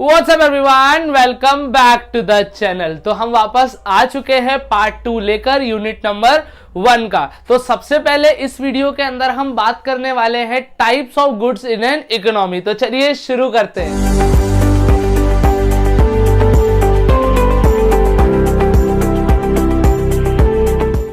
What's up everyone? Welcome back to the channel. तो हम वापस आ चुके हैं पार्ट 2 लेकर यूनिट नंबर 1 का। तो सबसे पहले इस वीडियो के अंदर हम बात करने वाले हैं types of goods in an economy. तो चलिए शुरू करते हैं।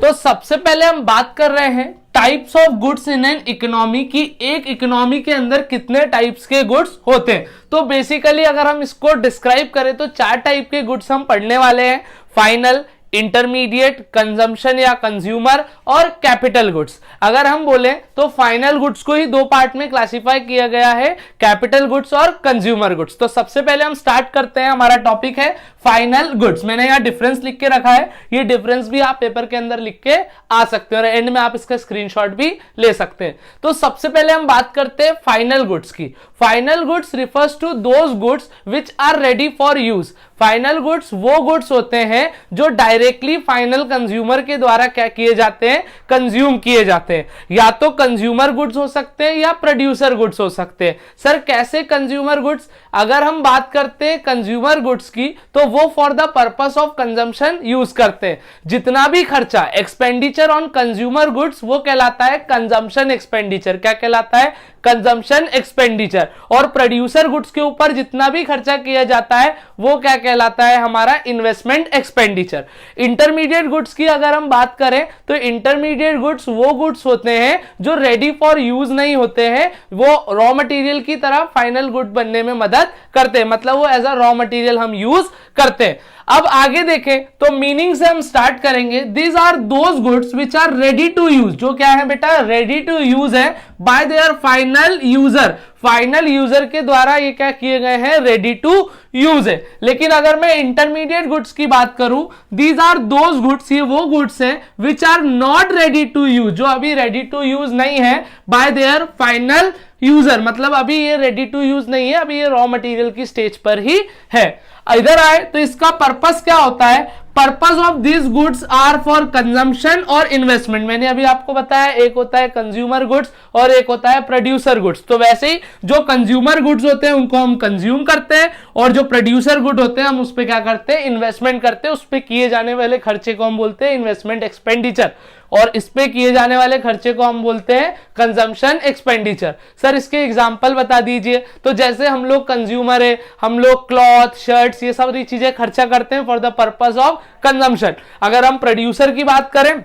तो सबसे पहले हम बात कर रहे हैं types of goods in an economy की। एक इकोनॉमी के अंदर कितने टाइप्स के गुड्स होते हैं। तो बेसिकली अगर हम इसको डिस्क्राइब करें तो 4 टाइप के गुड्स हम पढ़ने वाले हैं। फाइनल, इंटरमीडिएट, कंजम्पशन या कंज्यूमर और कैपिटल गुड्स। अगर हम बोले तो फाइनल गुड्स को ही 2 पार्ट में क्लासिफाई किया गया है, कैपिटल गुड्स और कंज्यूमर गुड्स। तो सबसे पहले हम स्टार्ट करते हैं। हमारा टॉपिक है फाइनल गुड्स। मैंने यहाँ डिफरेंस लिख के रखा है, ये डिफरेंस भी आप पेपर के अंदर लिख के आ सकते हैं और एंड में आप इसका स्क्रीनशॉट भी ले सकते हैं। तो सबसे पहले हम बात करते हैं फाइनल गुड्स की। Final goods refers to those goods which are ready for use. Final goods वो गुड्स होते हैं जो डायरेक्टली फाइनल कंज्यूमर के द्वारा क्या किए जाते हैं, कंज्यूम किए जाते हैं। या तो कंज्यूमर गुड्स हो सकते हैं या प्रोड्यूसर गुड्स हो सकते हैं। सर कैसे कंज्यूमर गुड्स? अगर हम बात करते हैं कंज्यूमर गुड्स की तो वो for the purpose of consumption use करते हैं। जितना भी खर्चा एक्सपेंडिचर ऑन कंज्यूमर गुड्स वो कहलाता है कंजम्पशन एक्सपेंडिचर। क्या कहलाता है? Consumption expenditure. और प्रोड्यूसर गुड्स के ऊपर जितना भी खर्चा किया जाता है वो क्या कहलाता है? हमारा इन्वेस्टमेंट एक्सपेंडिचर। इंटरमीडिएट गुड्स की अगर हम बात करें तो इंटरमीडिएट गुड्स वो गुड्स होते हैं जो रेडी फॉर यूज नहीं होते हैं, वो रॉ मटेरियल की तरह फाइनल गुड बनने में मदद करते हैं। मतलब वो एज अ रॉ मटेरियल हम यूज करते हैं। अब आगे देखें तो मीनिंग से हम स्टार्ट करेंगे। These are those goods which are ready to use. जो क्या है बेटा? रेडी टू यूज है by their final user. Final user के द्वारा ये क्या किए गए हैं? रेडी टू यूज है। लेकिन अगर मैं इंटरमीडिएट गुड्स की बात करूं, दीज आर दोज गुड्स, ये वो गुड्स हैं which are not ready to use, जो अभी रेडी टू यूज नहीं है बाय देयर फाइनल यूजर। मतलब अभी ये रेडी टू यूज नहीं है, अभी ये रॉ मटेरियल की स्टेज पर ही है। इधर आए तो इसका पर्पस क्या होता है? Purpose of this goods are for consumption और इन्वेस्टमेंट। मैंने अभी आपको बताया एक होता है कंज्यूमर गुड्स और एक होता है प्रोड्यूसर गुड्स। तो वैसे ही जो कंज्यूमर गुड्स होते हैं उनको हम कंज्यूम करते हैं और जो प्रोड्यूसर गुड होते हैं हम उस पर क्या करते हैं? इन्वेस्टमेंट करते हैं। उस पर किए जाने वाले खर्चे को हम बोलते हैं इन्वेस्टमेंट एक्सपेंडिचर और इस पे किए जाने वाले खर्चे को हम बोलते हैं कंजम्पशन एक्सपेंडिचर। सर इसके एग्जांपल बता दीजिए। तो जैसे हम लोग कंज्यूमर है, हम लोग क्लॉथ, शर्ट्स, ये सारी चीजें खर्चा करते हैं for the purpose of consumption. अगर हम प्रोड्यूसर की बात करें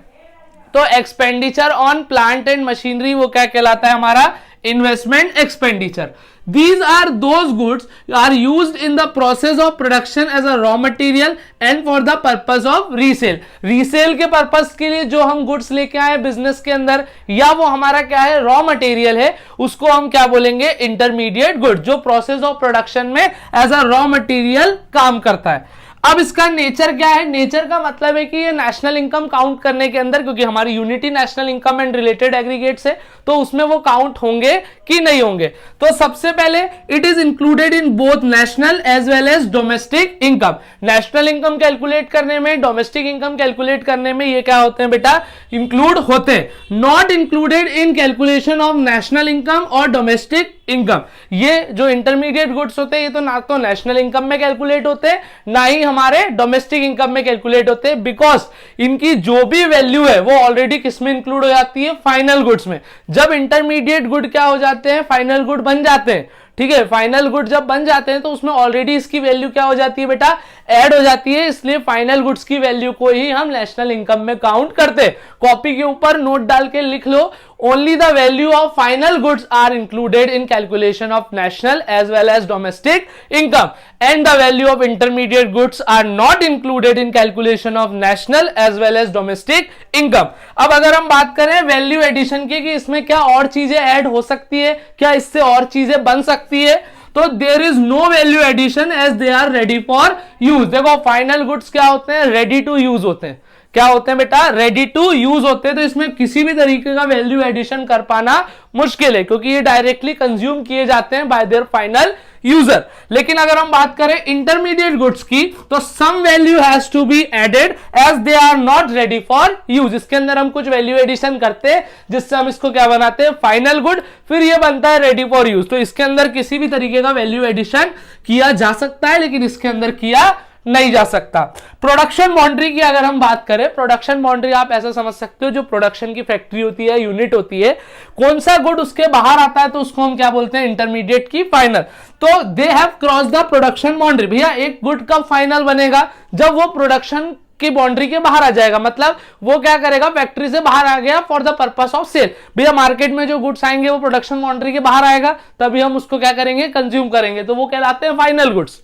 तो expenditure on plant and machinery वो क्या कहलाता है? हमारा investment expenditure. These are those goods are used in the process of production as a raw material and for the purpose of resale. Resale के पर्पस के लिए जो हम गुड्स लेके आए बिजनेस के अंदर, या वो हमारा क्या है? रॉ मटेरियल है, उसको हम क्या बोलेंगे? इंटरमीडिएट गुड, जो प्रोसेस ऑफ प्रोडक्शन में एज अ रॉ मटेरियल काम करता है। अब इसका नेचर क्या है? नेचर का मतलब है कि ये नेशनल इनकम काउंट करने के अंदर, क्योंकि हमारी unity national income and related aggregates है, तो उसमें वो काउंट होंगे कि नहीं होंगे। तो सबसे पहले it is included in both national as well as domestic income. National income calculate करने में, डोमेस्टिक इनकम कैलकुलेट करने में ये क्या होते हैं बेटा? इंक्लूड होते हैं। Not included in calculation of national income और डोमेस्टिक इनकम। ये जो इंटरमीडिएट गुड्स होते हैं ये तो ना तो नेशनल इनकम में कैलकुलेट होते हैं ना ही हमारे डोमेस्टिक इनकम में कैलकुलेट होते हैं, बिकॉज इनकी जो भी वैल्यू है वो ऑलरेडी किसमें इंक्लूड हो जाती है? फाइनल गुड्स में। जब इंटरमीडिएट गुड क्या हो जाते हैं? फाइनल गुड बन जाते हैं। ठीक है, फाइनल गुड जब बन जाते हैं तो उसमें ऑलरेडी इसकी वैल्यू क्या हो जाती है बेटा? ऐड हो जाती है। इसलिए फाइनल गुड्स की वैल्यू को ही हम नेशनल इनकम में काउंट करते हैं। कॉपी के ऊपर नोट डाल के लिख लो, only the value of final goods are included in calculation of national as well as domestic income and the value of intermediate goods are not included in calculation of national as well as domestic income। अब अगर हम बात करें value addition की कि इसमें क्या और चीजें ऐड हो सकती है, क्या इससे और चीजें बन सकती है, तो there is no value addition as they are ready for use. देखो फाइनल गुड्स क्या होते हैं? रेडी टू यूज होते हैं। क्या होते हैं बेटा, रेडी टू यूज होते हैं, तो इसमें किसी भी तरीके का वैल्यू एडिशन कर पाना मुश्किल है क्योंकि ये डायरेक्टली कंज्यूम किए जाते हैं बाय देयर फाइनल यूजर। लेकिन अगर हम बात करें इंटरमीडिएट गुड्स की तो some value has to be added as they are not ready for use. इसके अंदर हम कुछ वैल्यू एडिशन करते हैं जिससे हम इसको क्या बनाते हैं, फाइनल गुड, फिर ये बनता है रेडी फॉर यूज। तो इसके अंदर किसी भी तरीके का वैल्यू एडिशन किया जा सकता है लेकिन इसके अंदर किया नहीं जा सकता। प्रोडक्शन बाउंड्री की अगर हम बात करें, प्रोडक्शन बाउंड्री आप ऐसा समझ सकते हो, जो प्रोडक्शन की फैक्ट्री होती है, यूनिट होती है, कौन सा गुड उसके बाहर आता है तो उसको हम क्या बोलते हैं, इंटरमीडिएट की फाइनल। तो they have cross the production boundary. भैया एक गुड कब फाइनल बनेगा, जब वो प्रोडक्शन की बाउंड्री के बाहर आ जाएगा, मतलब वो क्या करेगा, फैक्ट्री से बाहर आ गया for the purpose of sale. भैया मार्केट में जो गुड्स आएंगे वो प्रोडक्शन बाउंड्री के बाहर आएगा, तभी हम उसको क्या करेंगे, कंज्यूम करेंगे, तो वो कहलाते हैं फाइनल गुड्स।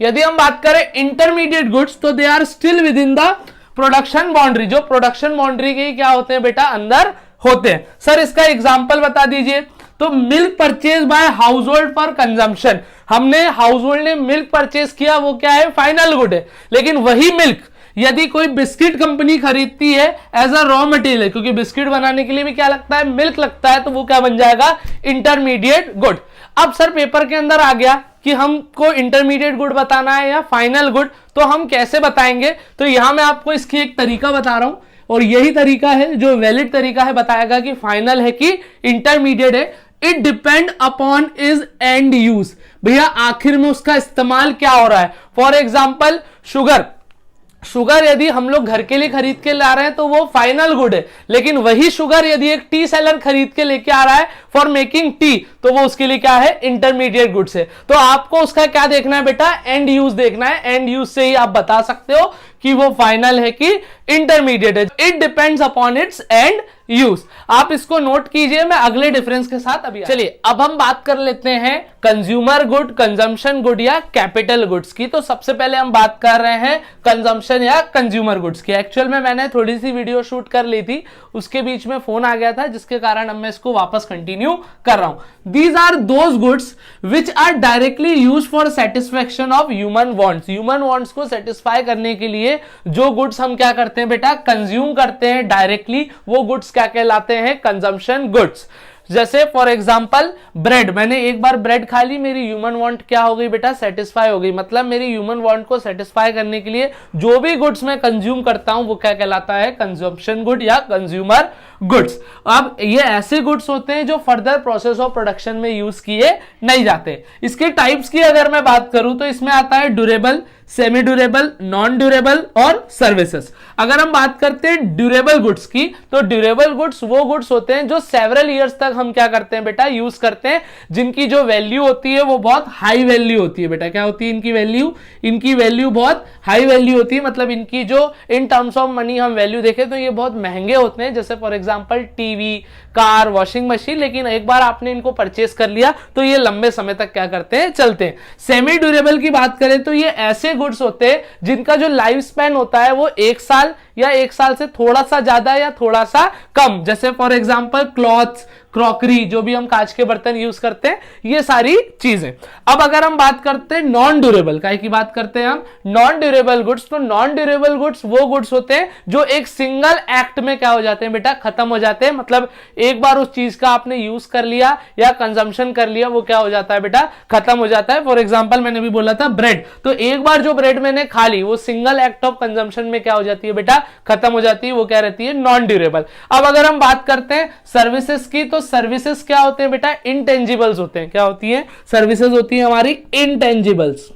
यदि हम बात करें इंटरमीडिएट गुड्स तो they are still within the production boundary, जो प्रोडक्शन बाउंड्री के क्या होते हैं बेटा, अंदर होते हैं। सर इसका एग्जांपल बता दीजिए। तो milk purchase by house hold for consumption, हमने हाउस होल्ड ने मिल्क परचेज किया, वो क्या है, फाइनल गुड है। लेकिन वही मिल्क यदि कोई बिस्किट कंपनी खरीदती है एज अ रॉ मटेरियल, क्योंकि बिस्किट बनाने के लिए भी क्या लगता है, मिल्क लगता है, तो वो क्या बन जाएगा, इंटरमीडिएट गुड। अब सर पेपर के अंदर आ गया कि हमको इंटरमीडिएट गुड बताना है या फाइनल गुड, तो हम कैसे बताएंगे, तो यहां मैं आपको इसकी एक तरीका बता रहा हूं और यही तरीका है जो वैलिड तरीका है, बताएगा कि फाइनल है कि इंटरमीडिएट है। It depend upon is and use, भैया आखिर में उसका इस्तेमाल क्या हो रहा है। फॉर एग्जाम्पल शुगर यदि हम लोग घर के लिए खरीद के ला रहे हैं तो वो फाइनल गुड है, लेकिन वही शुगर यदि एक टी सेलर खरीद के लेके आ रहा है फॉर मेकिंग टी, तो वो उसके लिए क्या है, इंटरमीडिएट गुड्स है। तो आपको उसका क्या देखना है बेटा, एंड यूज देखना है। एंड यूज से ही आप बता सकते हो कि वो फाइनल है कि इंटरमीडिएट है। It depends upon its and use. आप इसको नोट कीजिए, मैं अगले डिफरेंस के साथ अभी। चलिए अब हम बात कर लेते हैं कंज्यूमर गुड, कंजम्पशन गुड या कैपिटल गुड्स की। तो सबसे पहले हम बात कर रहे हैं कंजम्पशन या कंज्यूमर गुड्स की। एक्चुअल में मैंने थोड़ी सी वीडियो शूट कर ली थी, उसके बीच में फोन आ गया था जिसके कारण अब मैं इसको वापस कंटिन्यू कर रहा हूं। These are those goods which are directly use for satisfaction of human wants. Human wants को सेटिस्फाई करने के लिए जो गुड्स हम क्या करते हैं बेटा, कंज्यूम करते हैं डायरेक्टली, वो गुड्स क्या कहलाते हैं, कंजम्पशन गुड्स। जैसे फॉर एग्जांपल ब्रेड, मैंने एक बार ब्रेड खा ली, मेरी ह्यूमन वांट क्या हो गई बेटा, सेटिस्फाई हो गई। मतलब मेरी ह्यूमन वांट को सेटिस्फाई करने के लिए जो भी गुड्स मैं कंज्यूम करता हूं वो क्या कहलाता है, कंजम्पशन गुड या कंज्यूमर गुड्स। अब ये ऐसे गुड्स होते हैं जो फर्दर प्रोसेस ऑफ प्रोडक्शन में यूज किए नहीं जाते। इसके टाइप्स की अगर मैं बात करूं तो इसमें आता है durable, semi durable, non durable और सर्विसेज। अगर हम बात करते हैं ड्यूरेबल गुड्स की, तो ड्यूरेबल गुड्स वो गुड्स होते हैं जो सेवरल ईयर्स तक हम क्या करते हैं बेटा, यूज करते हैं, जिनकी जो वैल्यू होती है वो बहुत हाई वैल्यू होती है। बेटा क्या होती है इनकी वैल्यू, इनकी वैल्यू बहुत हाई वैल्यू होती है, मतलब इनकी जो इन टर्म्स ऑफ मनी हम वैल्यू देखें तो ये बहुत महंगे होते हैं। जैसे for example TV, car, washing machine, लेकिन एक बार आपने इनको परचेस कर लिया तो ये लंबे समय तक क्या करते हैं, चलते हैं। सेमी ड्यूरेबल की बात करें तो ये ऐसे गुड्स होते हैं जिनका जो लाइफ स्पैन होता है वो 1 साल या 1 साल से थोड़ा सा ज्यादा या थोड़ा सा कम। जैसे फॉर एग्जांपल क्लॉथ्स, क्रॉकरी, जो भी हम कांच के बर्तन यूज करते हैं, ये सारी चीजें। अब अगर हम बात करते हैं नॉन ड्यूरेबल, काय की बात करते हैं हम, नॉन ड्यूरेबल गुड्स, तो नॉन ड्यूरेबल गुड्स वो गुड्स होते हैं जो एक सिंगल एक्ट में क्या हो जाते हैं बेटा, खत्म हो जाते हैं। मतलब एक बार उस चीज का आपने यूज कर लिया या कंजम्पशन कर लिया, वो क्या हो जाता है बेटा, खत्म हो जाता है। फॉर एग्जांपल मैंने भी बोला था ब्रेड, तो एक बार जो ब्रेड मैंने खा ली वो सिंगल एक्ट ऑफ कंजम्पशन में क्या हो जाती है बेटा, खत्म हो जाती है, वो क्या रहती है, नॉन ड्यूरेबल। अब अगर हम बात करते हैं सर्विसेज की, तो सर्विसेज क्या होते हैं बेटा, इंटेंजिबल्स होते हैं। क्या होती है, सर्विसेज होती है हमारी इंटेंजिबल्स।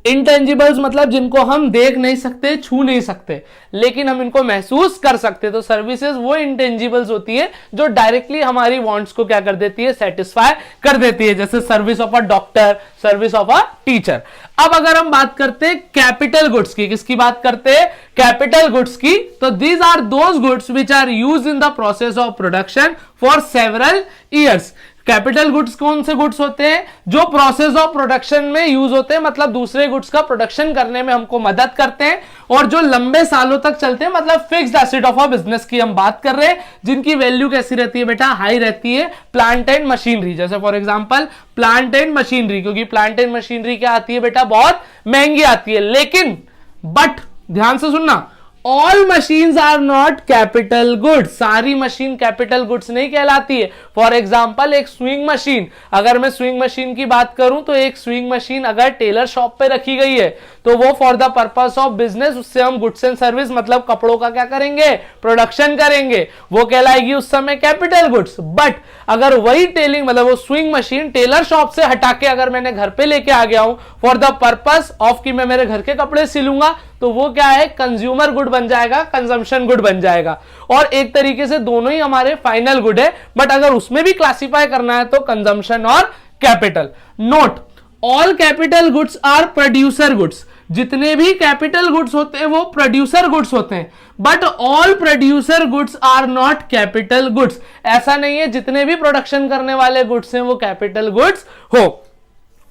इंटेंजिबल्स मतलब जिनको हम देख नहीं सकते, छू नहीं सकते, लेकिन हम इनको महसूस कर सकते। तो सर्विसेज वो इंटेंजिबल्स होती है जो डायरेक्टली हमारी वांट्स को क्या कर देती है, सेटिस्फाई कर देती है। जैसे service of a doctor, service of a teacher. अब अगर हम बात करते हैं कैपिटल गुड्स की, किसकी बात करते हैं, कैपिटल गुड्स की, तो these are those goods which are used in the process of production for several years. Capital goods कौन से गुड्स होते हैं, जो प्रोसेस ऑफ प्रोडक्शन में यूज होते हैं, मतलब दूसरे गुड्स का प्रोडक्शन करने में हमको मदद करते हैं, और जो लंबे सालों तक चलते हैं, मतलब fixed asset of a business की हम बात कर रहे हैं, जिनकी वैल्यू कैसी रहती है बेटा, हाई रहती है। प्लांट एंड मशीनरी, जैसे for example plant and machinery, क्योंकि प्लांट एंड मशीनरी क्या आती है बेटा, बहुत महंगी आती है, लेकिन बट ध्यान से सुनना, all machines are not capital goods, सारी मशीन कैपिटल गुड्स नहीं कहलाती है। फॉर एग्जांपल एक स्विंग मशीन, अगर मैं स्विंग मशीन की बात करूं तो एक स्विंग मशीन अगर टेलर शॉप पे रखी गई है तो वो for the purpose of business, उससे हम गुड्स एंड सर्विस मतलब कपड़ों का क्या करेंगे, प्रोडक्शन करेंगे, वो कहलाएगी उस समय कैपिटल गुड्स। बट अगर वही टेलिंग मतलब वो स्विंग मशीन टेलर शॉप से हटा के अगर मैंने घर पे लेके आ गया हूं फॉर द पर्पस ऑफ कि मैं मेरे घर के कपड़े सिलूंगा, तो वो क्या है, कंज्यूमर गुड बन जाएगा, कंजम्पशन गुड बन जाएगा। और एक तरीके से दोनों ही हमारे फाइनल गुड है, बट अगर उसमें भी क्लासिफाई करना है तो कंजम्पशन और capital. Note, all capital goods are producer goods, जितने भी कैपिटल गुड्स होते हैं वो प्रोड्यूसर गुड्स होते हैं, but all producer goods are not capital goods. ऐसा नहीं है जितने भी प्रोडक्शन करने वाले गुड्स हैं वो कैपिटल गुड्स हो।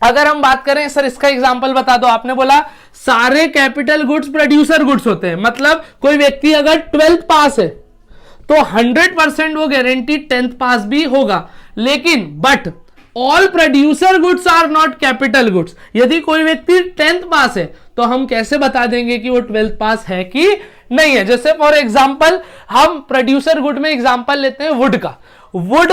अगर हम बात करें सर इसका एग्जांपल बता दो, आपने बोला सारे कैपिटल गुड्स प्रोड्यूसर गुड्स होते हैं, मतलब कोई व्यक्ति अगर 12th पास है तो 100% वो गारंटी 10th पास भी होगा, लेकिन but all producer goods are not capital goods. यदि कोई व्यक्ति 10th पास है तो हम कैसे बता देंगे कि वो 12th पास है कि नहीं है। जैसे फॉर एग्जांपल हम प्रोड्यूसर गुड में एग्जांपल लेते हैं वुड का। वुड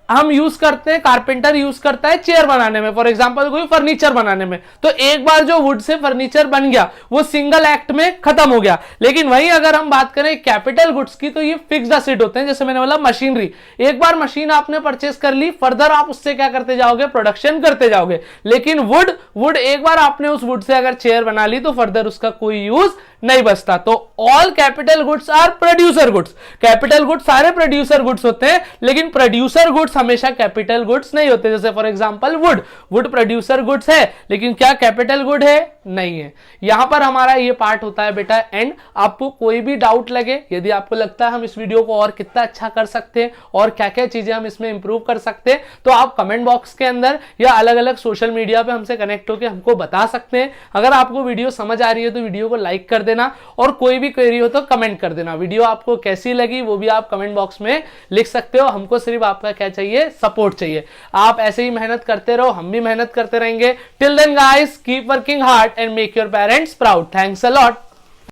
हम यूज करते हैं, कारपेंटर यूज करता है चेयर बनाने में, फॉर एग्जांपल कोई फर्नीचर बनाने में, तो एक बार जो वुड से फर्नीचर बन गया वो सिंगल एक्ट में खत्म हो गया। लेकिन वहीं अगर हम बात करें कैपिटल गुड्स की तो ये फिक्स्ड असेट होते हैं। जैसे मैंने बोला मशीनरी, एक बार मशीन आपने परचेस कर ली, फर्दर आप उससे क्या करते जाओगे, प्रोडक्शन करते जाओगे। लेकिन वुड एक बार आपने उस वुड से अगर चेयर बना ली तो फर्दर उसका कोई यूज नहीं बचता। तो all capital goods are producer goods, capital goods सारे प्रोड्यूसर गुड्स होते हैं, लेकिन प्रोड्यूसर गुड्स हमेशा कैपिटल गुड्स नहीं होते। जैसे for example wood producer goods है, लेकिन क्या कैपिटल गुड है, नहीं है। यहां पर हमारा ये पार्ट होता है बेटा एंड। आपको कोई भी डाउट लगे, यदि आपको लगता है हम इस वीडियो को और कितना अच्छा कर सकते हैं और क्या क्या चीजें हम इसमें इंप्रूव कर सकते हैं, तो आप कमेंट बॉक्स के अंदर या अलग अलग सोशल मीडिया पे हमसे कनेक्ट होकर हमको बता सकते हैं। अगर आपको वीडियो समझ आ रही है तो वीडियो को लाइक कर देना, और कोई भी क्वेरी हो तो कमेंट कर देना। वीडियो आपको कैसी लगी वो भी आप कमेंट बॉक्स में लिख सकते हो। हमको सिर्फ आपका क्या चाहिए, सपोर्ट चाहिए। आप ऐसे ही मेहनत करते रहो, हम भी मेहनत करते रहेंगे। Till then guys, keep working hard and make your parents proud. Thanks a lot.